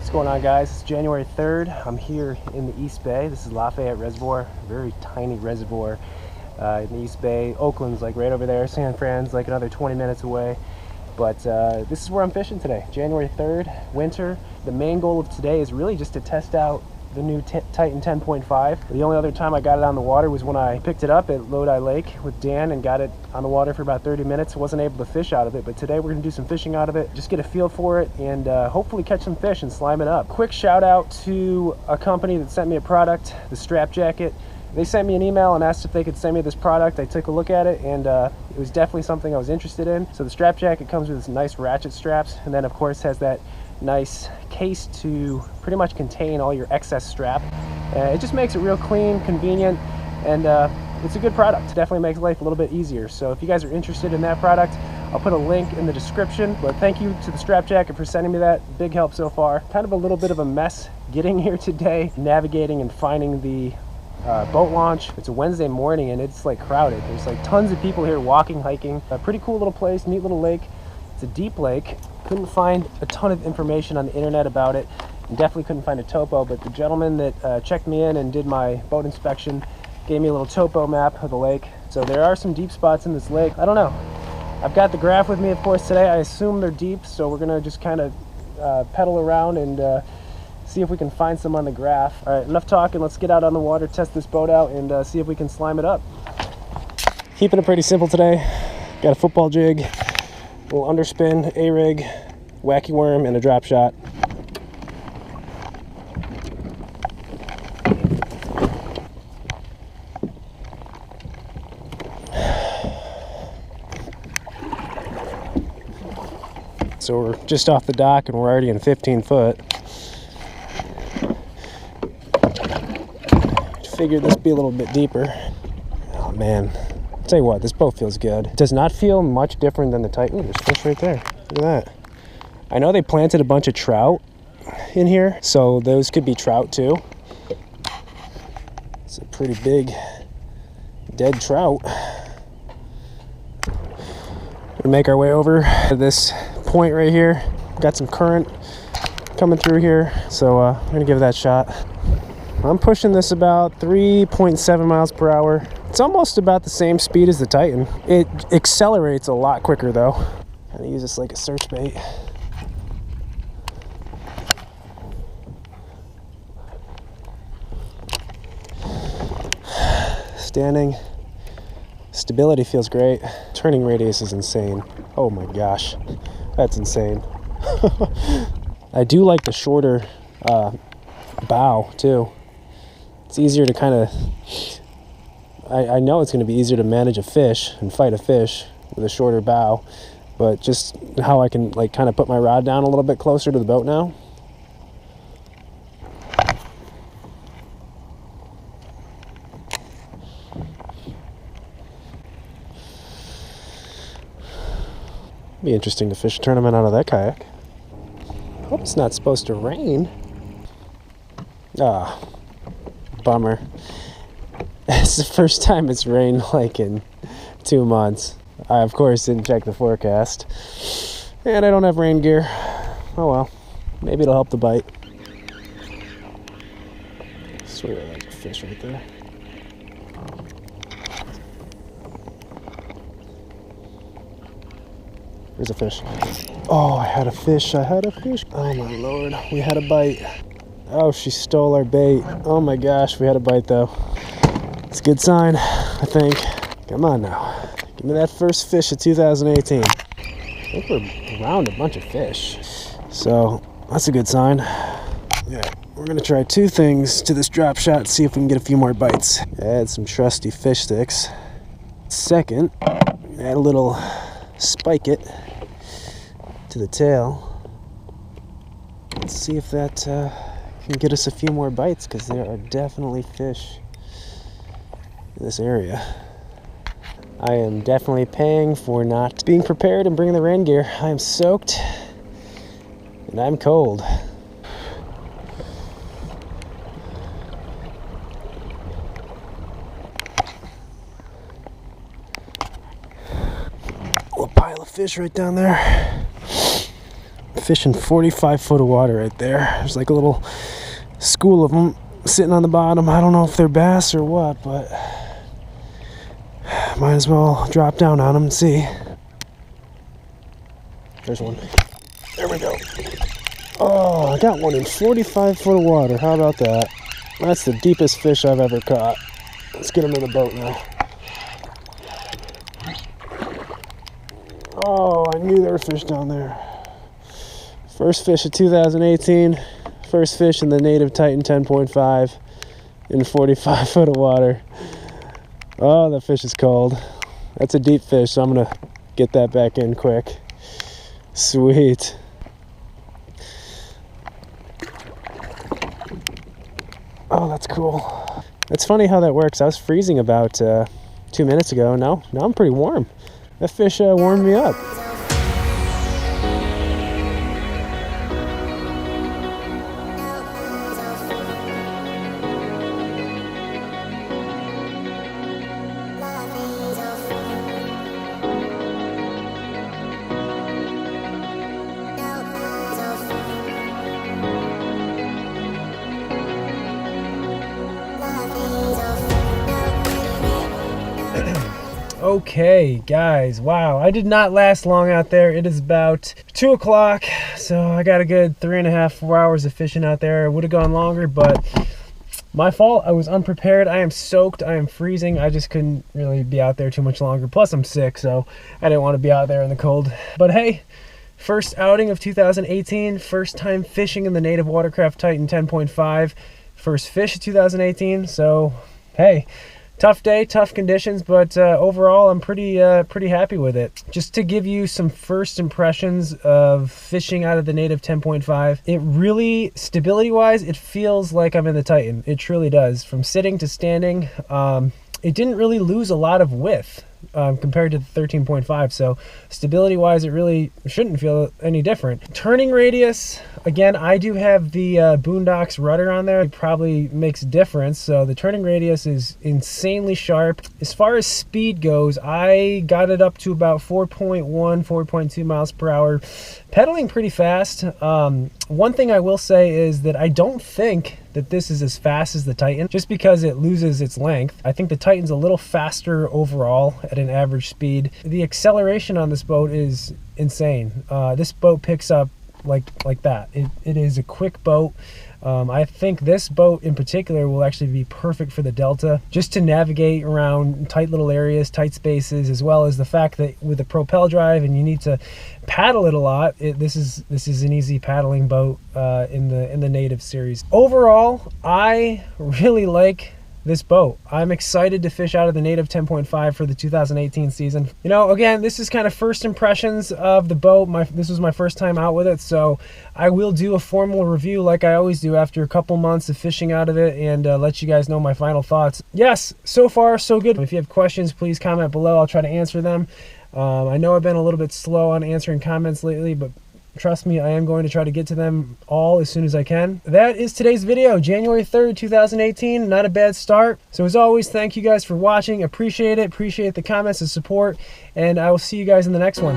What's going on, guys? It's January 3rd. I'm here in the East Bay. This is Lafayette Reservoir, very tiny reservoir in the East Bay. Oakland's like right over there. San Fran's like another 20 minutes away. But this is where I'm fishing today, January 3rd, winter. The main goal of today is really just to test out the new Titan 10.5. The only other time I got it on the water was when I picked it up at Lodi Lake with Dan and got it on the water for about 30 minutes. Wasn't able to fish out of it, but today we're gonna do some fishing out of it, just get a feel for it, and hopefully catch some fish and slime it up. Quick shout out to a company that sent me a product, the Strap Jacket. They sent me an email and asked if they could send me this product. I took a look at it, and it was definitely something I was interested in. So the Strap Jacket comes with this nice ratchet straps, and then of course has that nice case to pretty much contain all your excess strap. It just makes it real clean, convenient, and it's a good product. It definitely makes life a little bit easier. So if you guys are interested in that product, I'll put a link in the description. But thank you to the Strap Jacket for sending me that. Big help so far. Kind of a little bit of a mess getting here today, navigating and finding the boat launch. It's a Wednesday morning and it's like crowded. There's like tons of people here walking, hiking. A pretty cool little place, neat little lake. It's a deep lake. Couldn't find a ton of information on the internet about it, and definitely couldn't find a topo, but the gentleman that checked me in and did my boat inspection gave me a little topo map of the lake. So there are some deep spots in this lake. I don't know. I've got the graph with me, of course, today. I assume they're deep, so we're gonna just kind of pedal around and see if we can find some on the graph. All right, enough talking. Let's get out on the water, test this boat out, and see if we can slime it up. Keeping it pretty simple today. Got a football jig, a little underspin, A-rig, wacky worm, and a drop shot. So we're just off the dock and we're already in 15 foot. Figured this would be a little bit deeper. Oh man. I'll tell you what, this boat feels good. It does not feel much different than the Titan. There's fish right there. Look at that. I know they planted a bunch of trout in here, so those could be trout too. It's a pretty big dead trout. We'll make our way over to this point right here. Got some current coming through here, so I'm gonna give it that shot. I'm pushing this about 3.7 miles per hour. It's almost about the same speed as the Titan. It accelerates a lot quicker though. I'm gonna use this like a search bait. Standing. Stability feels great. Turning radius is insane. Oh my gosh, that's insane. I do like the shorter bow too. It's easier to kind of, I know it's going to be easier to manage a fish and fight a fish with a shorter bow, but just how I can like kind of put my rod down a little bit closer to the boat now. Be interesting to fish a tournament out of that kayak. Hope it's not supposed to rain. Ah, bummer. It's the first time it's rained like in 2 months. I of course didn't check the forecast, and I don't have rain gear. Oh well, maybe it'll help the bite. I swear there's a fish right there. There's a fish. Oh, I had a fish. Oh my lord, we had a bite. Oh, she stole our bait. Oh my gosh, we had a bite though. It's a good sign, I think. Come on now. Give me that first fish of 2018. I think we're around a bunch of fish. So, that's a good sign. Yeah, we're gonna try two things to this drop shot and see if we can get a few more bites. Add some trusty fish sticks. Second, add a little spike it to the tail. Let's see if that can get us a few more bites, because there are definitely fish in this area. I am definitely paying for not being prepared and bringing the rain gear. I am soaked and I'm cold. A pile of fish right down there. Fishing 45 foot of water right there. There's like a little school of them sitting on the bottom. I don't know if they're bass or what, but might as well drop down on them and see. There's one. There we go. Oh, I got one in 45 foot of water. How about that? That's the deepest fish I've ever caught. Let's get him in the boat now. Oh, I knew there were fish down there. First fish of 2018. First fish in the Native Titan 10.5 in 45 foot of water. Oh, that fish is cold. That's a deep fish, so I'm going to get that back in quick. Sweet. Oh, that's cool. It's funny how that works. I was freezing about 2 minutes ago. Now I'm pretty warm. That fish warmed me up. Okay, guys, wow, I did not last long out there. It is about 2 o'clock, so I got a good 3.5, 4 hours of fishing out there. It would have gone longer, but my fault. I was unprepared. I am soaked. I am freezing. I just couldn't really be out there too much longer. Plus, I'm sick, so I didn't want to be out there in the cold. But hey, first outing of 2018, first time fishing in the Nativewatercraft Titan 10.5, first fish of 2018, so hey. Tough day, tough conditions, but overall I'm pretty happy with it. Just to give you some first impressions of fishing out of the Native 10.5, it really, stability-wise, it feels like I'm in the Titan. It truly does. From sitting to standing, it didn't really lose a lot of width compared to the 13.5, so stability-wise, it really shouldn't feel any different. Turning radius, again, I do have the boonedox rudder on there. It probably makes a difference, so the turning radius is insanely sharp. As far as speed goes, I got it up to about 4.1, 4.2 miles per hour, pedaling pretty fast. One thing I will say is that I don't think that this is as fast as the Titan, just because it loses its length. I think the Titan's a little faster overall at an average speed. The acceleration on this boat is insane. This boat picks up like that. It is a quick boat. I think this boat in particular will actually be perfect for the Delta, just to navigate around tight little areas, tight spaces, as well as the fact that with the propel drive and you need to paddle it a lot, this is an easy paddling boat in the Native series. Overall, I really like this boat. I'm excited to fish out of the Native 10.5 for the 2018 season. You know, again, this is kind of first impressions of the boat. This was my first time out with it, so I will do a formal review like I always do after a couple months of fishing out of it and let you guys know my final thoughts. Yes, so far so good. If you have questions, please comment below. I'll try to answer them. I know I've been a little bit slow on answering comments lately, but trust me, I am going to try to get to them all as soon as I can. That is today's video, January 3rd, 2018. Not a bad start. So as always, thank you guys for watching. Appreciate it. Appreciate the comments and support. And I will see you guys in the next one.